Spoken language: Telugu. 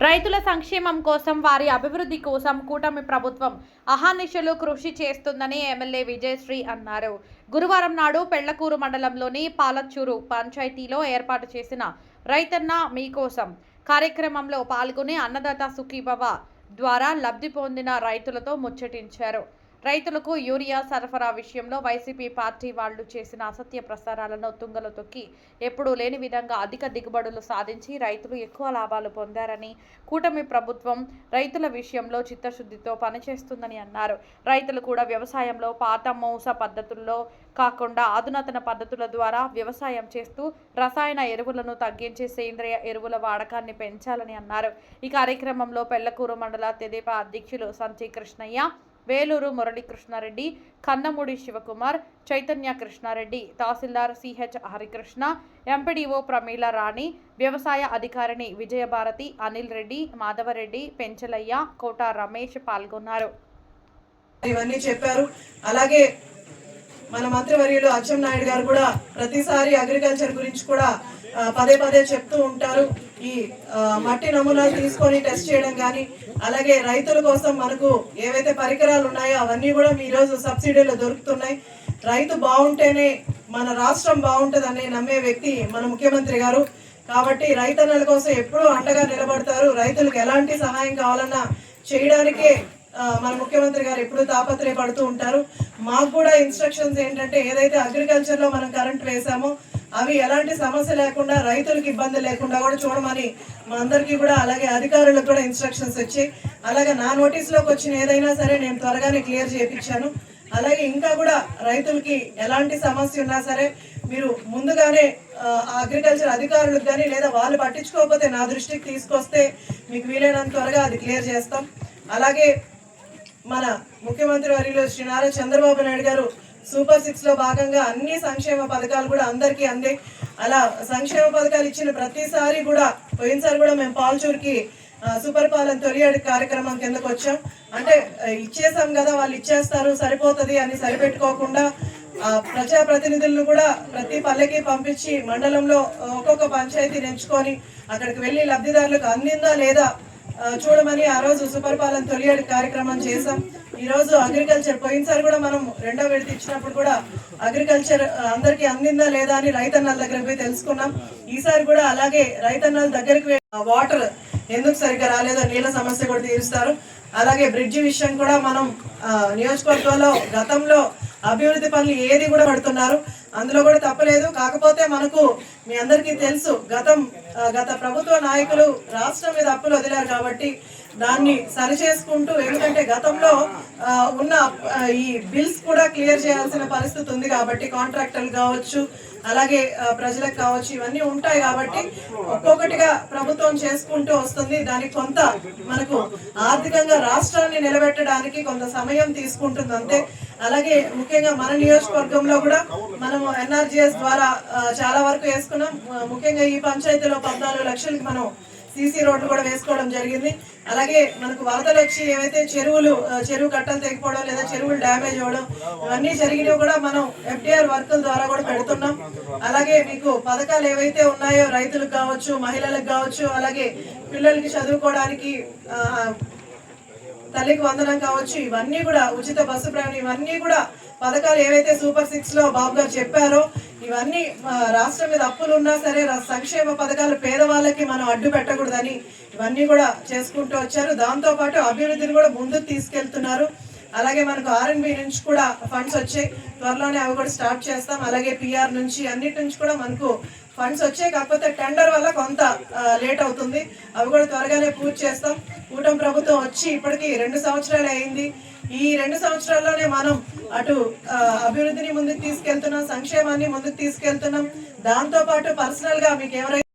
రైతుల సంక్షేమం కోసం వారి అభివృద్ధి కోసం కూటమి ప్రభుత్వం అహర్నిశలు కృషి చేస్తుందని ఎమ్మెల్యే విజయశ్రీ అన్నారు. గురువారం నాడు పెళ్లకూరు మండలంలోని పాలచ్చూరు పంచాయతీలో ఏర్పాటు చేసిన రైతన్న మీకోసం కార్యక్రమంలో పాల్గొని అన్నదాత సుఖీభవ ద్వారా లబ్ధి పొందిన రైతులతో ముచ్చటించారు. రైతులకు యూరియా సరఫరా విషయంలో వైసీపీ పార్టీ వాళ్లు చేసిన అసత్య ప్రసారాలను తుంగలో తొక్కి ఎప్పుడూ లేని విధంగా అధిక దిగుబడులు సాధించి రైతులు ఎక్కువ లాభాలు పొందారని, కూటమి ప్రభుత్వం రైతుల విషయంలో చిత్తశుద్ధితో పనిచేస్తుందని అన్నారు. రైతులు కూడా వ్యవసాయంలో పాత మోస పద్ధతుల్లో కాకుండా అధునాతన పద్ధతుల ద్వారా వ్యవసాయం చేస్తూ రసాయన ఎరువులను తగ్గించి సేంద్రియ ఎరువుల వాడకాన్ని పెంచాలని అన్నారు. ఈ కార్యక్రమంలో పెళ్లకూరు మండల తెదేపా అధ్యక్షులు సంచి కృష్ణయ్య, వేలూరు మురళీకృష్ణారెడ్డి, కన్నమూడి శివకుమార్, చైతన్య కృష్ణారెడ్డి, తహసీల్దార్ సిహెచ్ హరికృష్ణ, ఎంపీడీఓ ప్రమీల రాణి, వ్యవసాయ అధికారిని విజయభారతి, అనిల్ రెడ్డి, మాధవరెడ్డి, పెంచలయ్య, కోట రమేష్ పాల్గొన్నారు. ఇవన్నీ చెప్పారు. అలాగే మన మంత్రివర్యులు అచ్చెన్నాయుడు గారు కూడా ప్రతిసారి అగ్రికల్చర్ గురించి కూడా పదే పదే చెప్తూ ఉంటారు. ఈ మట్టి నమూనాలు తీసుకొని టెస్ట్ చేయడం కానీ, అలాగే రైతుల కోసం మనకు ఏవైతే పరికరాలు ఉన్నాయో అవన్నీ కూడా ఈరోజు సబ్సిడీలో దొరుకుతున్నాయి. రైతు బాగుంటేనే మన రాష్ట్రం బాగుంటుందని నమ్మే వ్యక్తి మన ముఖ్యమంత్రి గారు. కాబట్టి రైతన్నల కోసం ఎప్పుడూ అండగా నిలబడతారు. రైతులకు ఎలాంటి సహాయం కావాలన్నా చేయడానికే మన ముఖ్యమంత్రి గారు ఎప్పుడు తాపత్రయపడుతూ ఉంటారు. మాకు కూడా ఇన్స్ట్రక్షన్స్ ఏంటంటే, ఏదైతే అగ్రికల్చర్లో మనం కరెంట్ వేసామో అవి ఎలాంటి సమస్య లేకుండా, రైతులకు ఇబ్బంది లేకుండా కూడా చూడమని మా అందరికీ కూడా, అలాగే అధికారులకు కూడా ఇన్స్ట్రక్షన్స్ వచ్చి, అలాగే నా నోటీస్లోకి వచ్చిన ఏదైనా సరే నేను త్వరగానే క్లియర్ చేయించాను. అలాగే ఇంకా కూడా రైతులకి ఎలాంటి సమస్య ఉన్నా సరే మీరు ముందుగానే అగ్రికల్చర్ అధికారులకు కానీ, లేదా వాళ్ళు పట్టించుకోకపోతే నా దృష్టికి తీసుకొస్తే మీకు వీలైనంత త్వరగా అది క్లియర్ చేస్తాం. అలాగే మన ముఖ్యమంత్రి వర్యులు శ్రీ నారా చంద్రబాబు నాయుడు గారు సూపర్ 6 లో భాగంగా అన్ని సంక్షేమ పథకాలు కూడా అందరికీ అందే. అలా సంక్షేమ పథకాలు ఇచ్చిన ప్రతిసారి కూడా, పోయినసారి కూడా మేము పాల్చూరుకి సుపరిపాలన తొలియాడి కార్యక్రమం కిందకు వచ్చాం. అంటే ఇచ్చేసాం కదా, వాళ్ళు ఇచ్చేస్తారు సరిపోతుంది అని సరిపెట్టుకోకుండా ప్రజాప్రతినిధులను కూడా ప్రతి పల్లెకి పంపించి మండలంలో ఒక్కొక్క పంచాయతీ ఎంచుకొని అక్కడికి వెళ్ళి లబ్ధిదారులకు అందిందా లేదా చూడమని ఆ రోజు సుపరిపాలన తొలియాడి కార్యక్రమం చేసాం. ఈ రోజు అగ్రికల్చర్ పోయినసారి కూడా మనం రెండో విడత ఇచ్చినప్పుడు కూడా అగ్రికల్చర్ అందరికీ అందిందా లేదా అని రైతన్నల దగ్గరికి పోయి తెలుసుకున్నాం. ఈసారి కూడా అలాగే రైతన్నల దగ్గరికి వాటర్ ఎందుకు సరిగ్గా రాలేదో నీళ్ళ సమస్య కూడా తీరుస్తారు. అలాగే బ్రిడ్జి విషయం కూడా మనం నియోజకవర్గంలో గతంలో అభివృద్ధి పనులు ఏది కూడా పడుతున్నారు, అందులో కూడా తప్పలేదు. కాకపోతే మనకు మీ అందరికీ తెలుసు, గత ప్రభుత్వ నాయకులు రాష్ట్రం మీద అప్పులు వదిలారు కాబట్టి దాన్ని సరి చేసుకుంటూ, ఎందుకంటే గతంలో ఉన్న ఈ బిల్స్ కూడా క్లియర్ చేయాల్సిన పరిస్థితి ఉంది కాబట్టి, కాంట్రాక్టర్లు కావచ్చు, అలాగే ప్రజలకు కావచ్చు, ఇవన్నీ ఉంటాయి కాబట్టి ఒక్కొక్కటిగా ప్రభుత్వం చేసుకుంటూ వస్తుంది. దానికి కొంత మనకు ఆర్థికంగా రాష్ట్రాన్ని నిలబెట్టడానికి కొంత సమయం తీసుకుంటుంది అంతే. అలాగే ముఖ్యంగా మన నియోజకవర్గంలో కూడా మనము ఎన్ఆర్జీఎస్ ద్వారా చాలా వరకు వేసుకున్నాం. ముఖ్యంగా ఈ పంచాయతీలో 14 లక్షలకి మనం సీసీ రోడ్లు కూడా వేసుకోవడం జరిగింది. అలాగే మనకు వరదలు వచ్చి ఏవైతే చెరువు కట్టలు తెగిపోవడం లేదా చెరువులు డ్యామేజ్ అవ్వడం ఇవన్నీ జరిగినవి కూడా మనం ఎఫ్డిఆర్ వర్కుల ద్వారా కూడా పెడుతున్నాం. అలాగే మీకు పథకాలు ఏవైతే ఉన్నాయో రైతులకు కావచ్చు, మహిళలకు కావచ్చు, అలాగే పిల్లలకి చదువుకోవడానికి తల్లికి వందనం కావచ్చు, ఇవన్నీ కూడా ఉచిత బస్సు ప్రయాణం, ఇవన్నీ కూడా పథకాలు ఏవైతే సూపర్ 6 లో బాబు గారు చెప్పారో ఇవన్నీ రాష్ట్రం మీద అప్పులు ఉన్నా సరే సంక్షేమ పథకాలు పేదవాళ్ళకి మనం అడ్డు పెట్టకూడదని ఇవన్నీ కూడా చేసుకుంటూ వచ్చారు. దాంతోపాటు అభివృద్ధిని కూడా ముందుకు తీసుకెళ్తున్నారు. అలాగే మనకు ఆర్ఎన్బి నుంచి కూడా ఫండ్స్ వచ్చాయి, త్వరలోనే అవి కూడా స్టార్ట్ చేస్తాం. అలాగే పిఆర్ నుంచి అన్నిటి నుంచి కూడా మనకు ఫండ్స్ వచ్చాయి. కాకపోతే టెండర్ వల్ల కొంత లేట్ అవుతుంది, అవి కూడా త్వరగానే పూర్తి చేస్తాం. కూటమి ప్రభుత్వం వచ్చి ఇప్పటికీ 2 సంవత్సరాలు అయింది. ఈ 2 సంవత్సరాల్లోనే మనం అటు అభివృద్ధిని ముందుకు తీసుకెళ్తున్నాం, సంక్షేమాన్ని ముందుకు తీసుకెళ్తున్నాం. దాంతోపాటు పర్సనల్ గా మీకు ఎవరైతే